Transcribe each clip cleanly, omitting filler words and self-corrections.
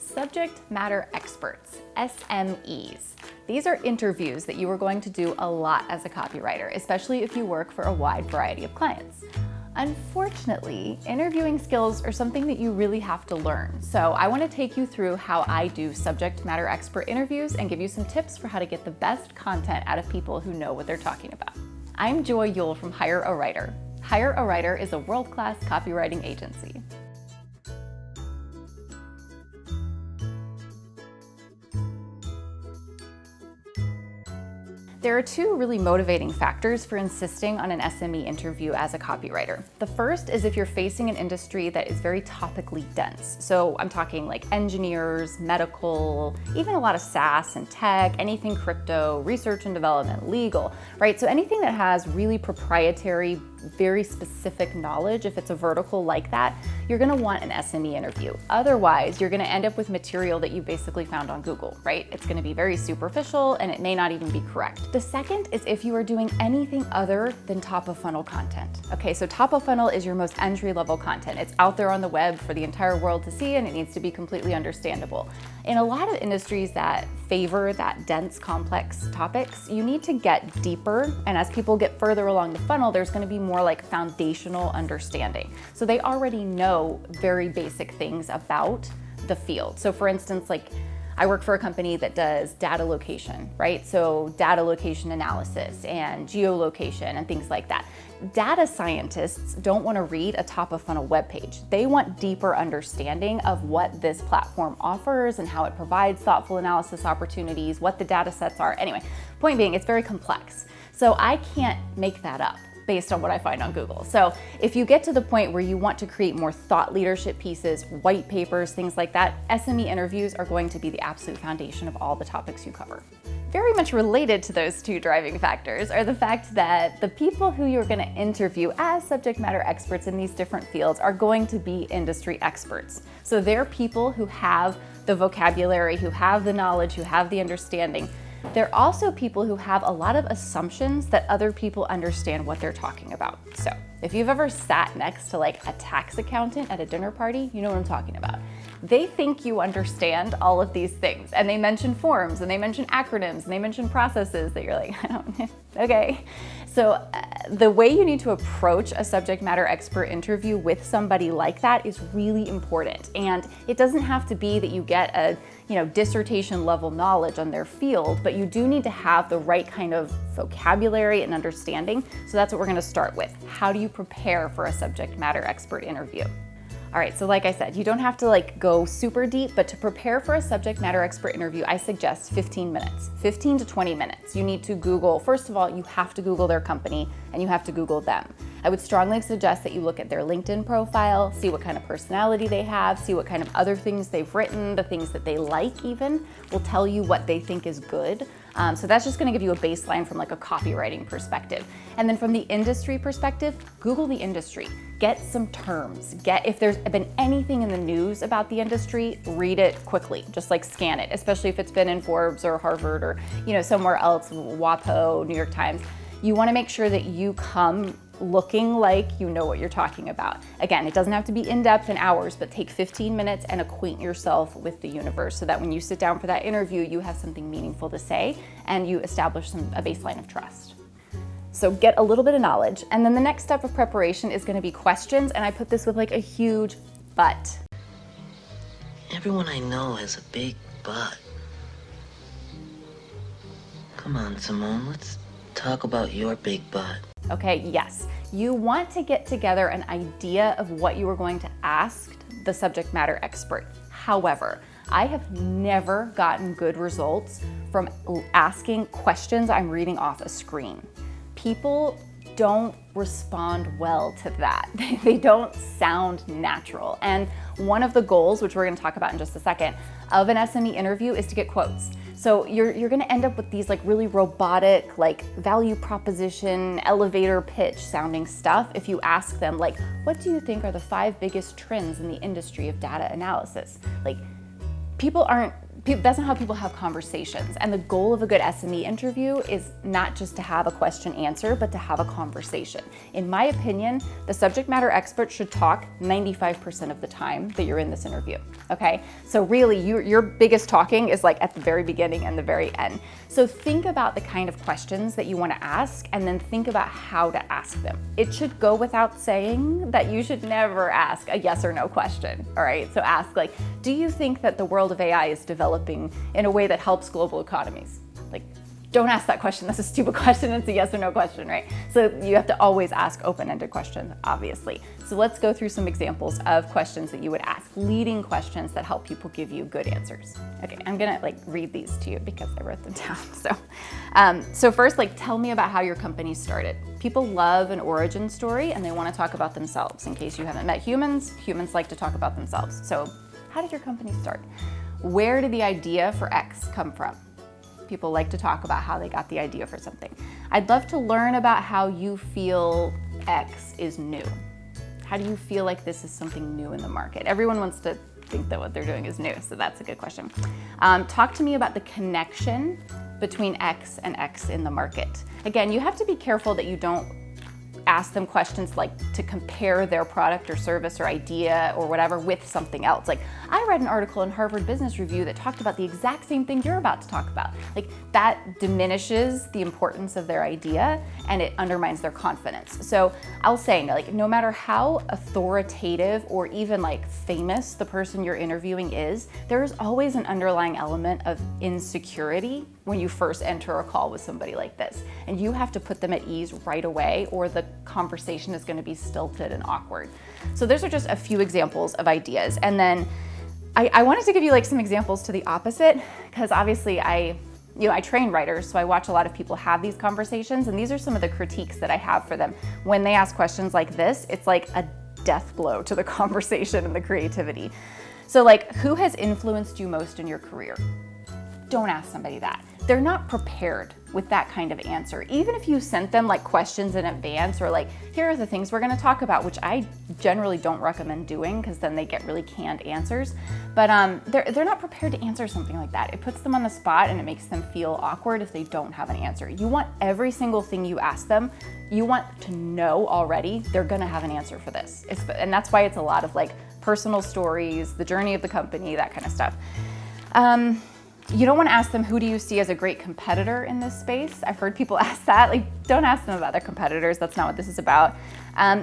Subject matter experts, SMEs. These are interviews that you are going to do a lot as a copywriter, especially if you work for a wide variety of clients. Unfortunately, interviewing skills are something that you really have to learn. So I want to take you through how I do subject matter expert interviews and give you some tips for how to get the best content out of people who know what they're talking about. I'm Youell from Hire a Writer. Hire a Writer is a world-class copywriting agency. There are two really motivating factors for insisting on an SME interview as a copywriter. The first is if you're facing an industry that is very topically dense. So I'm talking like engineers, medical, even a lot of SaaS and tech, anything crypto, research and development, legal, right? So anything that has really proprietary, very specific knowledge, if it's a vertical like that, you're gonna want an SME interview. Otherwise, you're gonna end up with material that you basically found on Google, right? It's gonna be very superficial and it may not even be correct. The second is if you are doing anything other than top of funnel content. Okay, so top of funnel is your most entry level content. It's out there on the web for the entire world to see and it needs to be completely understandable. In a lot of industries that favor that dense, complex topics, you need to get deeper, and as people get further along the funnel, there's gonna be more like foundational understanding. So they already know very basic things about the field. So for instance, like I work for a company that does data location, right? So data location analysis and geolocation and things like that. Data scientists don't want to read a top of funnel web page. They want deeper understanding of what this platform offers and how it provides thoughtful analysis opportunities, what the data sets are. Anyway, point being, it's very complex. So I can't make that up based on what I find on Google. So if you get to the point where you want to create more thought leadership pieces, white papers, things like that, SME interviews are going to be the absolute foundation of all the topics you cover. Very much related to those two driving factors are the fact that the people who you're going to interview as subject matter experts in these different fields are going to be industry experts. So they're people who have the vocabulary, who have the knowledge, who have the understanding. They're also people who have a lot of assumptions that other people understand what they're talking about. So if you've ever sat next to like a tax accountant at a dinner party, you know what I'm talking about. They think you understand all of these things, and they mention forms and they mention acronyms and they mention processes that you're like, I don't, okay. So the way you need to approach a subject matter expert interview with somebody like that is really important. And it doesn't have to be that you get a dissertation level knowledge on their field, but you do need to have the right kind of vocabulary and understanding. So that's what we're gonna start with. How do you prepare for a subject matter expert interview? All right, so like I said, you don't have to like go super deep, but to prepare for a subject matter expert interview, I suggest 15 minutes, 15 to 20 minutes. You need to Google, first of all, you have to Google their company and you have to Google them. I would strongly suggest that you look at their LinkedIn profile, see what kind of personality they have, see what kind of other things they've written, the things that they like even, will tell you what they think is good. So that's just gonna give you a baseline from like a copywriting perspective. And then from the industry perspective, Google the industry. Get some terms. If there's been anything in the news about the industry, read it quickly. Just like scan it, especially if it's been in Forbes or Harvard or somewhere else, WAPO, New York Times. You wanna make sure that you come looking like you know what you're talking about. Again, it doesn't have to be in-depth in hours, but take 15 minutes and acquaint yourself with the universe so that when you sit down for that interview, you have something meaningful to say and you establish a baseline of trust. So get a little bit of knowledge. And then the next step of preparation is gonna be questions. And I put this with like a huge but. Everyone I know has a big butt. Come on, Simone, let's talk about your big butt. Okay, yes. You want to get together an idea of what you are going to ask the subject matter expert. However, I have never gotten good results from asking questions I'm reading off a screen. People don't respond well to that. They don't sound natural. And one of the goals, which we're gonna talk about in just a second, of an SME interview is to get quotes. So you're gonna end up with these like really robotic, like value proposition, elevator pitch sounding stuff if you ask them like, what do you think are the 5 biggest trends in the industry of data analysis? Like, people aren't that's not how people have conversations. And the goal of a good SME interview is not just to have a question answer, but to have a conversation. In my opinion, the subject matter expert should talk 95% of the time that you're in this interview, okay? So really, your biggest talking is like at the very beginning and the very end. So think about the kind of questions that you want to ask, and then think about how to ask them. It should go without saying that you should never ask a yes or no question, all right? So ask like, do you think that the world of AI is developing in a way that helps global economies? Like, don't ask that question. That's a stupid question. It's a yes or no question, right? So you have to always ask open-ended questions, obviously. So let's go through some examples of questions that you would ask, leading questions that help people give you good answers. Okay, I'm gonna like read these to you because I wrote them down. So first, like, tell me about how your company started. People love an origin story and they want to talk about themselves. In case you haven't met humans, humans like to talk about themselves. So how did your company start? Where did the idea for X come from? People like to talk about how they got the idea for something. I'd love to learn about how you feel X is new. How do you feel like this is something new in the market? Everyone wants to think that what they're doing is new, so that's a good question. Talk to me about the connection between X and X in the market. Again, you have to be careful that you don't ask them questions like to compare their product or service or idea or whatever with something else. Like, I read an article in Harvard Business Review that talked about the exact same thing you're about to talk about. Like, that diminishes the importance of their idea and it undermines their confidence. So I'll say, like, no matter how authoritative or even like famous the person you're interviewing is, there's always an underlying element of insecurity when you first enter a call with somebody like this. And you have to put them at ease right away or the conversation is going to be stilted and awkward. So those are just a few examples of ideas. And then I wanted to give you like some examples to the opposite, because obviously I train writers, so I watch a lot of people have these conversations, and these are some of the critiques that I have for them. When they ask questions like this, it's like a death blow to the conversation and the creativity. So like, who has influenced you most in your career? Don't ask somebody that. They're not prepared with that kind of answer. Even if you sent them like questions in advance or like, here are the things we're gonna talk about, which I generally don't recommend doing because then they get really canned answers. But they're not prepared to answer something like that. It puts them on the spot and it makes them feel awkward if they don't have an answer. You want every single thing you ask them, you want to know already they're gonna have an answer for this. And that's why it's a lot of like personal stories, the journey of the company, that kind of stuff. You don't want to ask them, who do you see as a great competitor in this space? I've heard people ask that. Like, don't ask them about their competitors. That's not what this is about.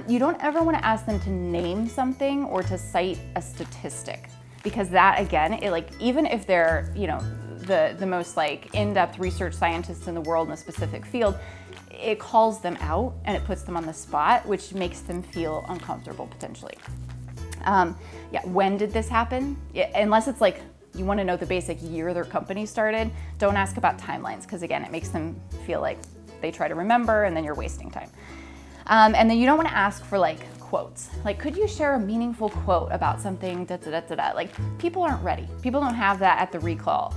You don't ever want to ask them to name something or to cite a statistic, because that, again, it, like, even if they're, you know, the most like in-depth research scientists in the world in a specific field, it calls them out and it puts them on the spot, which makes them feel uncomfortable potentially. When did this happen? Unless it's like, you want to know the basic year their company started, don't ask about timelines, because again, it makes them feel like they try to remember and then you're wasting time. And then you don't want to ask for like quotes. Like, could you share a meaningful quote about something, Like, people aren't ready. People don't have that at the recall.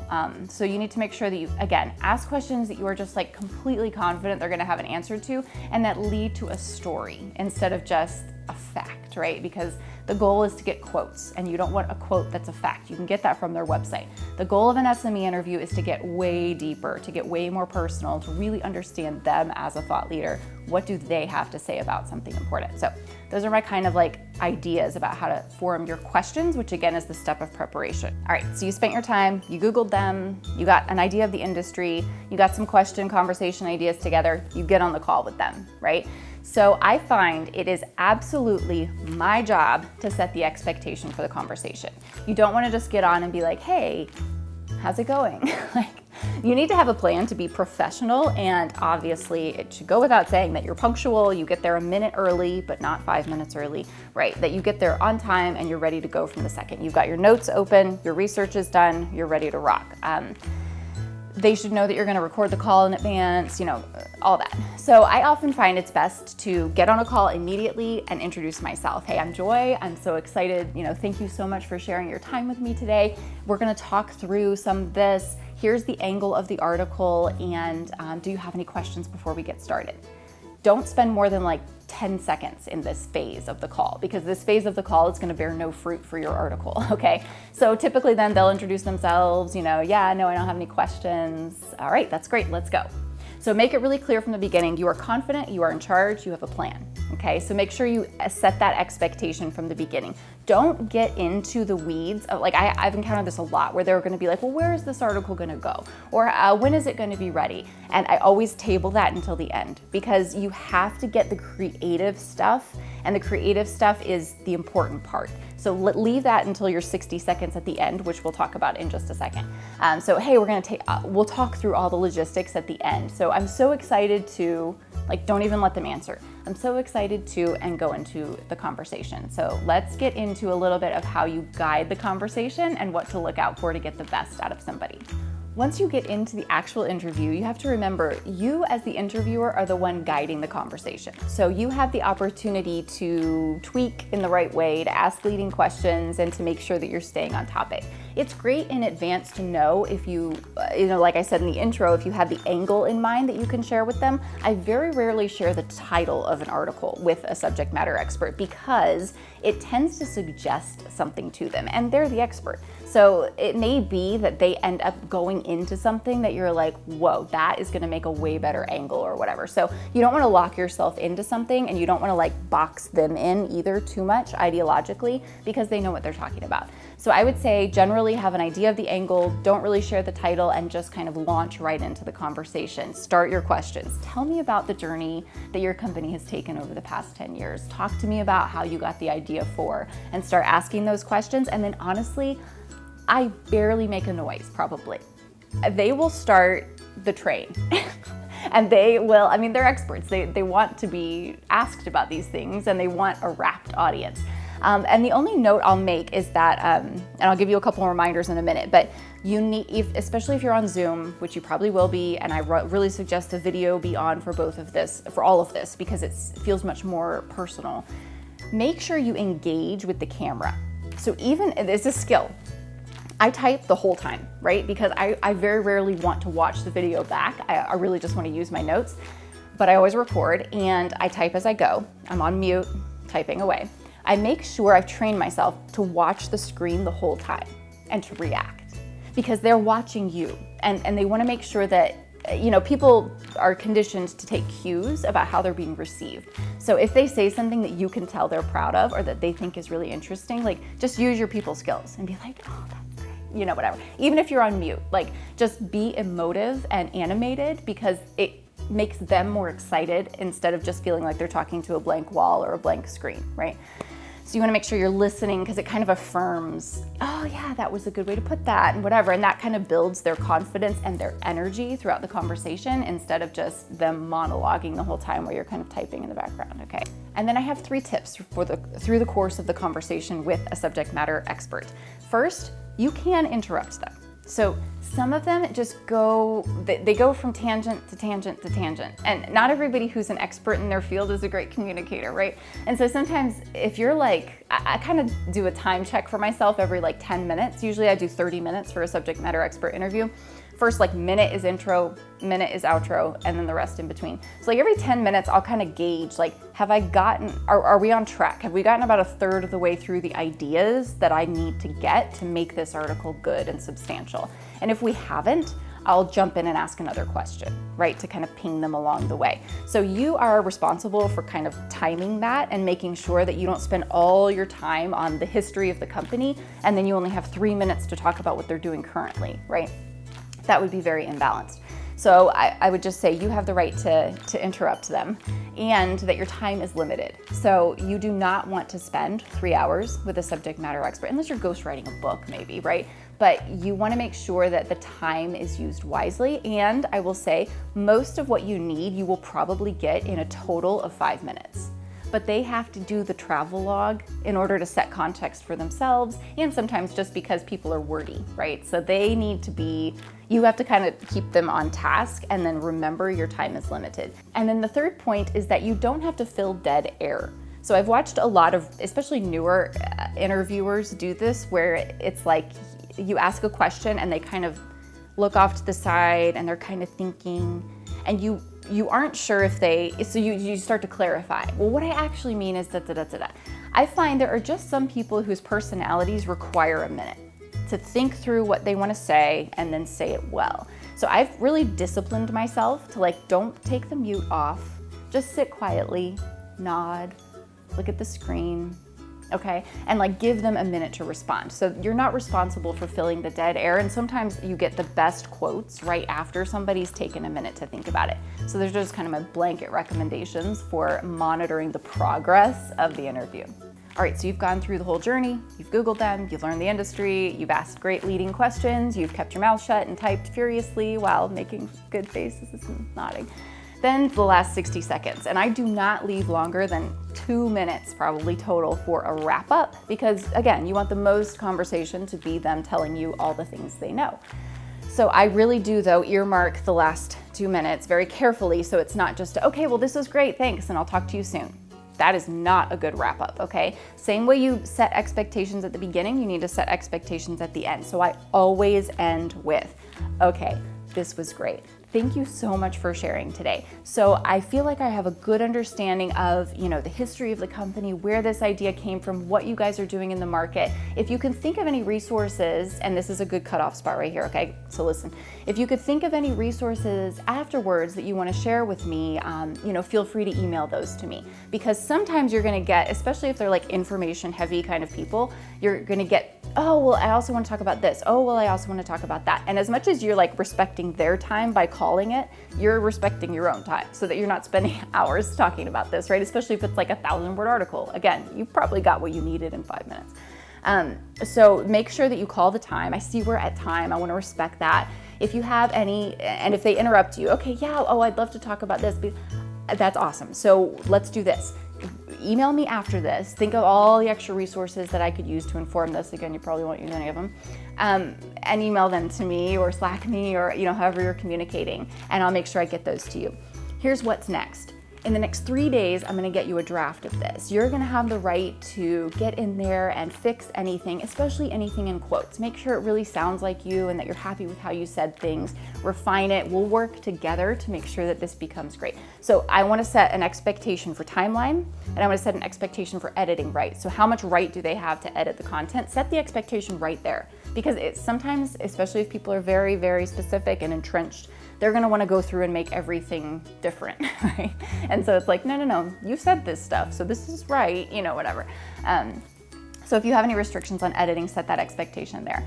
So you need to make sure that you, again, ask questions that you are just like completely confident they're going to have an answer to and that lead to a story instead of just a fact, right? Because the goal is to get quotes, and you don't want a quote that's a fact. You can get that from their website. The goal of an SME interview is to get way deeper, to get way more personal, to really understand them as a thought leader. What do they have to say about something important? So those are my kind of like ideas about how to form your questions, which again is the step of preparation. All right, so you spent your time, you Googled them, you got an idea of the industry, you got some conversation ideas together, you get on the call with them, right? So I find it is absolutely my job to set the expectation for the conversation. You don't want to just get on and be like, hey, how's it going? Like, you need to have a plan to be professional, and obviously it should go without saying that you're punctual, you get there a minute early, but not 5 minutes early, right? That you get there on time and you're ready to go from the second. You've got your notes open, your research is done, you're ready to rock. They should know that you're going to record the call in advance, you know, all that. So I often find it's best to get on a call immediately and introduce myself. Hey, I'm Joy. I'm so excited. You know, thank you so much for sharing your time with me today. We're going to talk through some of this. Here's the angle of the article, and do you have any questions before we get started? don't spend more than like 10 seconds in this phase of the call, because this phase of the call is going to bear no fruit for your article. Okay. So typically then they'll introduce themselves, yeah, no, I don't have any questions. All right, that's great. Let's go. So make it really clear from the beginning, you are confident, you are in charge, you have a plan. Okay, so make sure you set that expectation from the beginning. Don't get into the weeds. Like I've encountered this a lot where they're gonna be like, well, where is this article gonna go? Or when is it gonna be ready? And I always table that until the end, because you have to get the creative stuff, and the creative stuff is the important part. So leave that until your 60 seconds at the end, which we'll talk about in just a second. So hey, we'll talk through all the logistics at the end. So I'm so excited to, don't even let them answer. I'm so excited to, and go into the conversation. So let's get into a little bit of how you guide the conversation and what to look out for to get the best out of somebody. Once you get into the actual interview, you have to remember, you as the interviewer are the one guiding the conversation. So you have the opportunity to tweak in the right way, to ask leading questions, and to make sure that you're staying on topic. It's great in advance to know if you like I said in the intro, if you have the angle in mind that you can share with them. I very rarely share the title of an article with a subject matter expert, because it tends to suggest something to them, and they're the expert. So it may be that they end up going into something that you're like, whoa, that is gonna make a way better angle or whatever. So you don't wanna lock yourself into something, and you don't wanna box them in either too much ideologically, because they know what they're talking about. So I would say generally have an idea of the angle, don't really share the title, and just kind of launch right into the conversation. Start your questions. Tell me about the journey that your company has taken over the past 10 years. Talk to me about how you got the idea for, and start asking those questions. And then honestly, I barely make a noise, probably. They will start the train. And they will, they're experts. They want to be asked about these things, and they want a rapt audience. And the only note I'll make is that, and I'll give you a couple reminders in a minute, but you need, especially if you're on Zoom, which you probably will be, and I really suggest a video be on for all of this, because it feels much more personal. Make sure you engage with the camera. So it's a skill. I type the whole time, right? Because I very rarely want to watch the video back. I really just want to use my notes, but I always record, and I type as I go. I'm on mute, typing away. I make sure I've trained myself to watch the screen the whole time and to react, because they're watching you, and they want to make sure that, people are conditioned to take cues about how they're being received. So if they say something that you can tell they're proud of, or that they think is really interesting, just use your people skills and be like, oh, that's great, whatever. Even if you're on mute, just be emotive and animated, because it makes them more excited instead of just feeling like they're talking to a blank wall or a blank screen, right? So you want to make sure you're listening, because it kind of affirms, oh yeah, that was a good way to put that, and whatever. And that kind of builds their confidence and their energy throughout the conversation, instead of just them monologuing the whole time while you're kind of typing in the background, okay? And then I have 3 tips through the course of the conversation with a subject matter expert. First, you can interrupt them. So some of them just they go from tangent to tangent to tangent. And not everybody who's an expert in their field is a great communicator, right? And so sometimes if you're I kind of do a time check for myself every 10 minutes. Usually I do 30 minutes for a subject matter expert interview. First minute is intro, minute is outro, and then the rest in between. So every 10 minutes, I'll kind of gauge, are we on track? Have we gotten about a third of the way through the ideas that I need to get to make this article good and substantial? And if we haven't, I'll jump in and ask another question, right? To kind of ping them along the way. So you are responsible for kind of timing that and making sure that you don't spend all your time on the history of the company, and then you only have 3 minutes to talk about what they're doing currently, right? That would be very imbalanced. So I would just say you have the right to interrupt them, and that your time is limited. So you do not want to spend 3 hours with a subject matter expert, unless you're ghostwriting a book maybe, right? But you want to make sure that the time is used wisely. And I will say most of what you need, you will probably get in a total of 5 minutes. But they have to do the travel log in order to set context for themselves, and sometimes just because people are wordy, right? So they need to you have to kind of keep them on task, and then remember your time is limited. And then the third point is that you don't have to fill dead air. So I've watched a lot of, especially newer interviewers do this, where it's you ask a question and they kind of look off to the side and they're kind of thinking, and you you aren't sure if so you start to clarify, well, what I actually mean is da. I find there are just some people whose personalities require a minute to think through what they want to say and then say it well. So I've really disciplined myself to like, don't take the mute off, just sit quietly, nod, look at the screen, okay? And like give them a minute to respond. So you're not responsible for filling the dead air, and sometimes you get the best quotes right after somebody's taken a minute to think about it. So there's just kind of my blanket recommendations for monitoring the progress of the interview. All right, so you've gone through the whole journey, you've Googled them, you've learned the industry, you've asked great leading questions, you've kept your mouth shut and typed furiously while making good faces and nodding. Then the last 60 seconds, and I do not leave longer than 2 minutes probably total for a wrap up, because again, you want the most conversation to be them telling you all the things they know. So I really do though earmark the last 2 minutes very carefully, so it's not just, okay, well this was great, thanks, and I'll talk to you soon. That is not a good wrap up, okay? Same way you set expectations at the beginning, you need to set expectations at the end. So I always end with, okay, this was great. Thank you so much for sharing today. So I feel like I have a good understanding of, the history of the company, where this idea came from, what you guys are doing in the market. If you can think of any resources, and this is a good cutoff spot right here, okay? So listen, if you could think of any resources afterwards that you want to share with me, feel free to email those to me, because sometimes you're going to get, especially if they're like information heavy kind of people, you're going to get, oh, well, I also want to talk about this. Oh, well, I also want to talk about that. And as much as you're like respecting their time by calling it, you're respecting your own time so that you're not spending hours talking about this, right? Especially if it's like a 1,000-word article. Again, you probably got what you needed in 5 minutes. So make sure that you call the time. I see we're at time. I want to respect that. If you have any, and if they interrupt you, okay, yeah, oh, I'd love to talk about this. That's awesome. So let's do this. Email me after this. Think of all the extra resources that I could use to inform this. Again, you probably won't use any of them. And email them to me or Slack me or however you're communicating, and I'll make sure I get those to you. Here's what's next. In the next 3 days, I'm gonna get you a draft of this. You're gonna have the right to get in there and fix anything, especially anything in quotes. Make sure it really sounds like you and that you're happy with how you said things. Refine it. We'll work together to make sure that this becomes great. So I wanna set an expectation for timeline, and I wanna set an expectation for editing right. So how much right do they have to edit the content? Set the expectation right there. Because it's sometimes, especially if people are very, very specific and entrenched, they're gonna wanna go through and make everything different, right? And so it's like, no, you said this stuff, so this is right, whatever. So if you have any restrictions on editing, set that expectation there.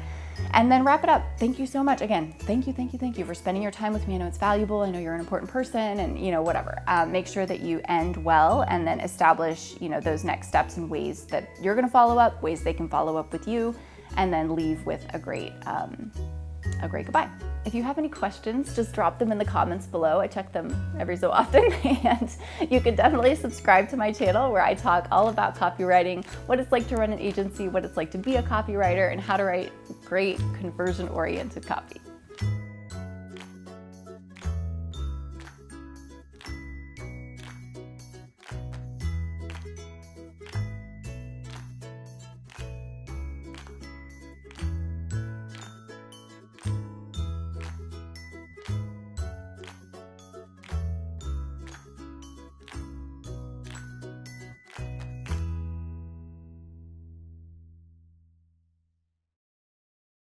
And then wrap it up. Thank you so much. Again, thank you for spending your time with me. I know it's valuable. I know you're an important person, and whatever. Make sure that you end well, and then establish, those next steps and ways that you're gonna follow up, ways they can follow up with you, and then leave with a great goodbye. If you have any questions, just drop them in the comments below. I check them every so often. And you can definitely subscribe to my channel where I talk all about copywriting, what it's like to run an agency, what it's like to be a copywriter, and how to write great conversion-oriented copy.